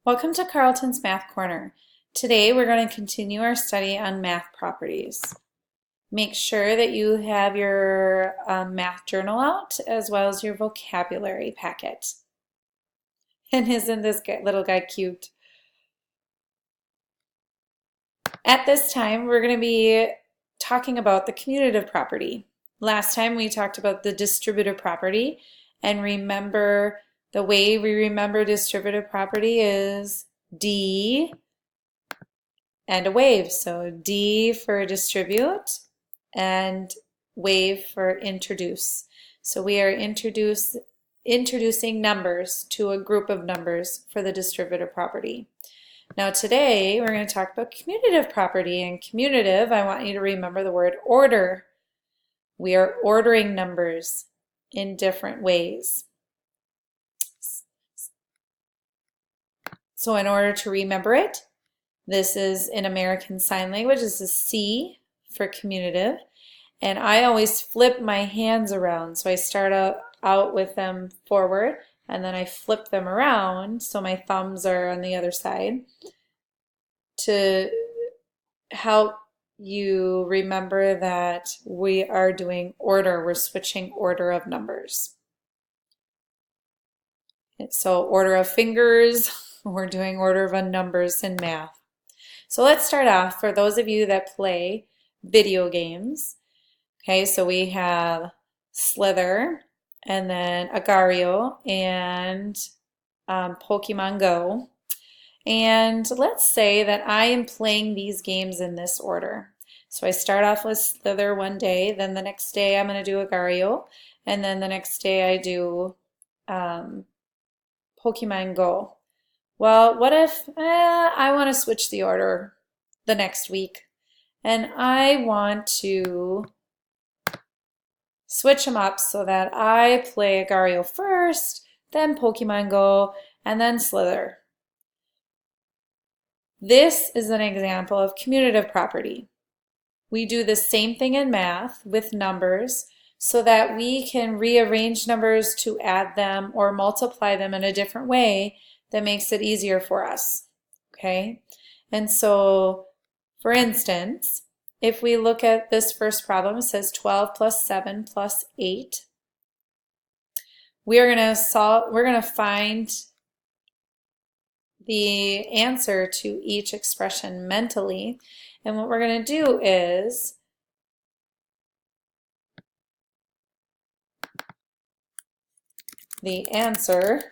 Welcome to Carlton's Math Corner. Today we're going to continue our study on math properties. Make sure that you have your math journal out as well as your vocabulary packet. And isn't this little guy cute? At this time we're going to be talking about the commutative property. Last time we talked about the distributive property, and remember the way we remember distributive property is D and a wave. So D for distribute and wave for introduce. So we are introducing numbers to a group of numbers for the distributive property. Now today we're going to talk about commutative property, and commutative, I want you to remember the word order. We are ordering numbers in different ways. So in order to remember it, this is in American Sign Language, this is C for commutative, and I always flip my hands around. So I start out with them forward, and then I flip them around so my thumbs are on the other side to help you remember that we are doing order. We're switching order of numbers. So order of fingers, we're doing order of numbers in math. So let's start off for those of you that play video games. Okay, so we have Slither, and then Agario, and Pokemon Go. And let's say that I am playing these games in this order. So I start off with Slither one day, then the next day I'm going to do Agario, and then the next day I do Pokemon Go. Well, what if I want to switch the order the next week, and I want to switch them up so that I play Agario first, then Pokemon Go, and then Slither. This is an example of commutative property. We do the same thing in math with numbers so that we can rearrange numbers to add them or multiply them in a different way that makes it easier for us. Okay? And so, for instance, if we look at this first problem, it says 12 plus 7 plus 8. We're going to find the answer to each expression mentally. And what we're going to do is the answer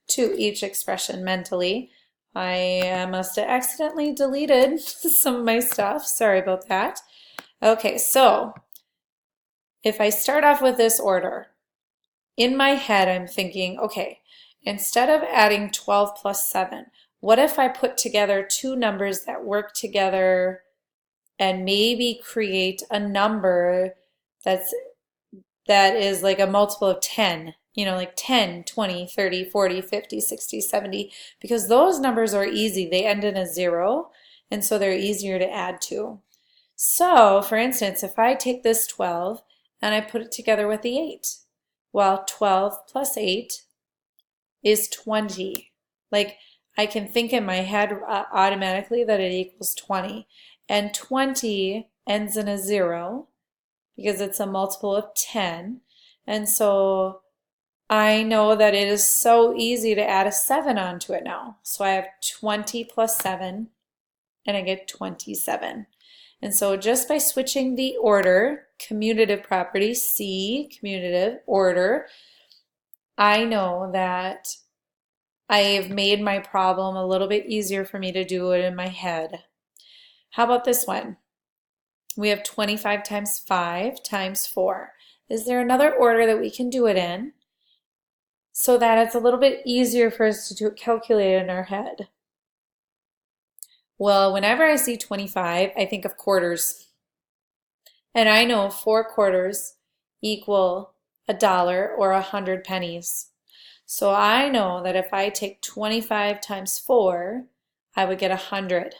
to each expression mentally. I must have accidentally deleted some of my stuff. Sorry about that. Okay, so if I start off with this order, in my head I'm thinking, okay, instead of adding 12 plus 7, what if I put together two numbers that work together and maybe create a number that is like a multiple of 10? You know, like 10, 20, 30, 40, 50, 60, 70, because those numbers are easy. They end in a 0, and so they're easier to add to. So, for instance, if I take this 12 and I put it together with the 8, well, 12 plus 8 is 20. Like, I can think in my head automatically that it equals 20. And 20 ends in a 0 because it's a multiple of 10. And so I know that it is so easy to add a 7 onto it now. So I have 20 plus 7, and I get 27. And so just by switching the order, commutative property, C, commutative, order, I know that I have made my problem a little bit easier for me to do it in my head. How about this one? We have 25 times 5 times 4. Is there another order that we can do it in so that it's a little bit easier for us to calculate in our head? Well, whenever I see 25, I think of quarters. And I know 4 quarters equal $1 or 100 pennies. So I know that if I take 25 times 4, I would get 100.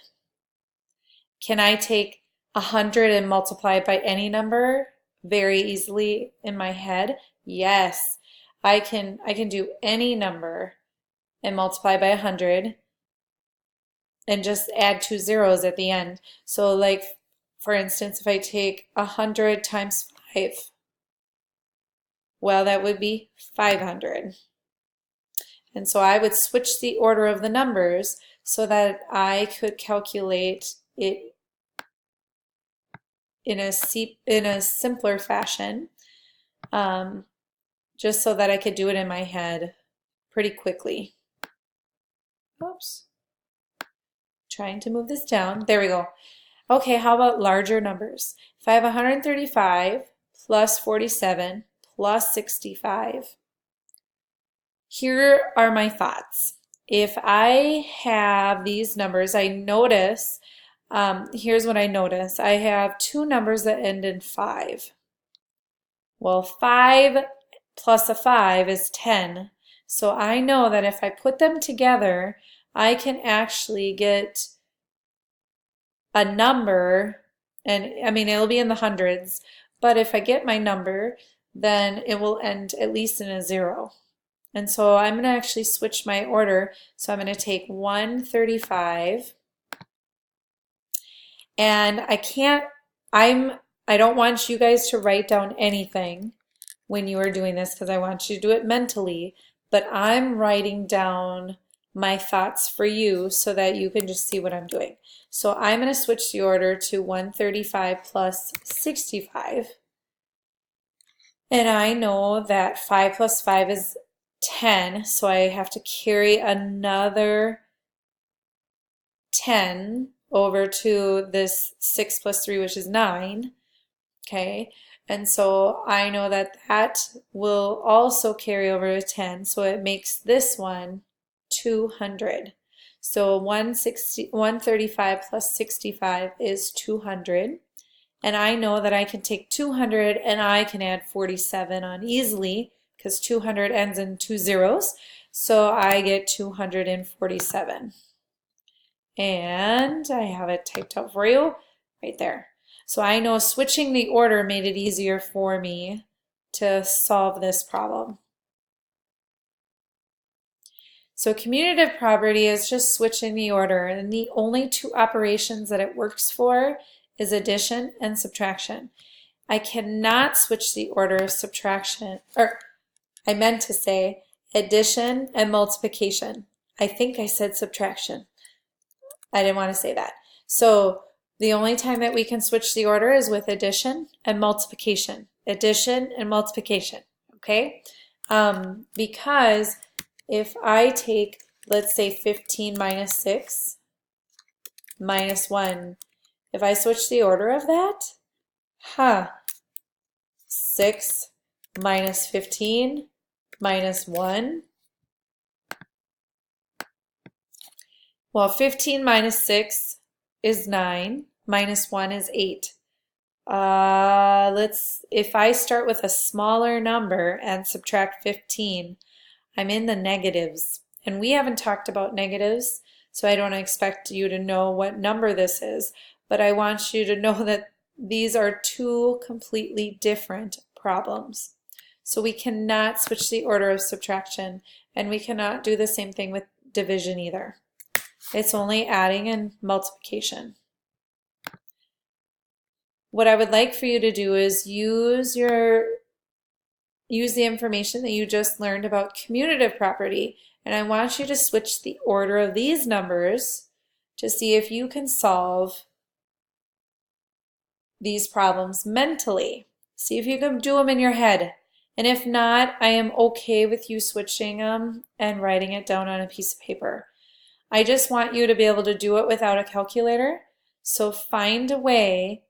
Can I take 100 and multiply it by any number very easily in my head? Yes. I can do any number and multiply by 100 and just add 2 zeros at the end. So like, for instance, if I take 100 times 5, well, that would be 500. And so I would switch the order of the numbers so that I could calculate it in a simpler fashion, just so that I could do it in my head pretty quickly. Oops. Trying to move this down. There we go. Okay, how about larger numbers? If I have 135 plus 47 plus 65, here are my thoughts. If I have these numbers, I notice, here's what I notice. I have two numbers that end in 5. Well, 5 plus a 5 is 10. So I know that if I put them together, I can actually get a number, and I mean, it'll be in the hundreds, but if I get my number, then it will end at least in a 0. And so I'm going to actually switch my order. So I'm going to take 135, and I don't want you guys to write down anything when you are doing this because I want you to do it mentally, but I'm writing down my thoughts for you so that you can just see what I'm doing. So I'm going to switch the order to 135 plus 65. And I know that 5 plus 5 is 10, so I have to carry another 10 over to this 6 plus 3, which is 9. Okay, and so I know that that will also carry over to 10, so it makes this one 200. So 135 plus 65 is 200. And I know that I can take 200 and I can add 47 on easily because 200 ends in 2 zeros. So I get 247. And I have it typed out for you right there. So I know switching the order made it easier for me to solve this problem. So commutative property is just switching the order, and the only two operations that it works for is addition and subtraction. I cannot switch the order of subtraction, or I meant to say addition and multiplication. I think I said subtraction. I didn't want to say that. So the only time that we can switch the order is with addition and multiplication. Addition and multiplication, okay? Because if I take, let's say 15 minus 6 minus 1, if I switch the order of that, 6 minus 15 minus 1. Well, 15 minus 6 is 9, minus 1 is 8. If I start with a smaller number and subtract 15, I'm in the negatives. And we haven't talked about negatives, so I don't expect you to know what number this is, but I want you to know that these are two completely different problems. So we cannot switch the order of subtraction, and we cannot do the same thing with division either. It's only adding and multiplication. What I would like for you to do is use the information that you just learned about commutative property, and I want you to switch the order of these numbers to see if you can solve these problems mentally. See if you can do them in your head. And if not, I am okay with you switching them and writing it down on a piece of paper. I just want you to be able to do it without a calculator. So find a way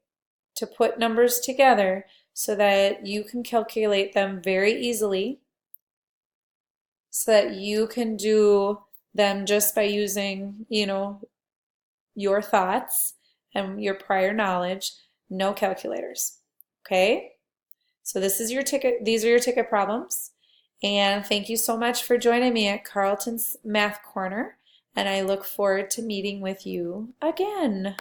to put numbers together so that you can calculate them very easily, so that you can do them just by using, your thoughts and your prior knowledge, no calculators. Okay? So this is your ticket, these are your ticket problems. And thank you so much for joining me at Carlton's Math Corner. And I look forward to meeting with you again.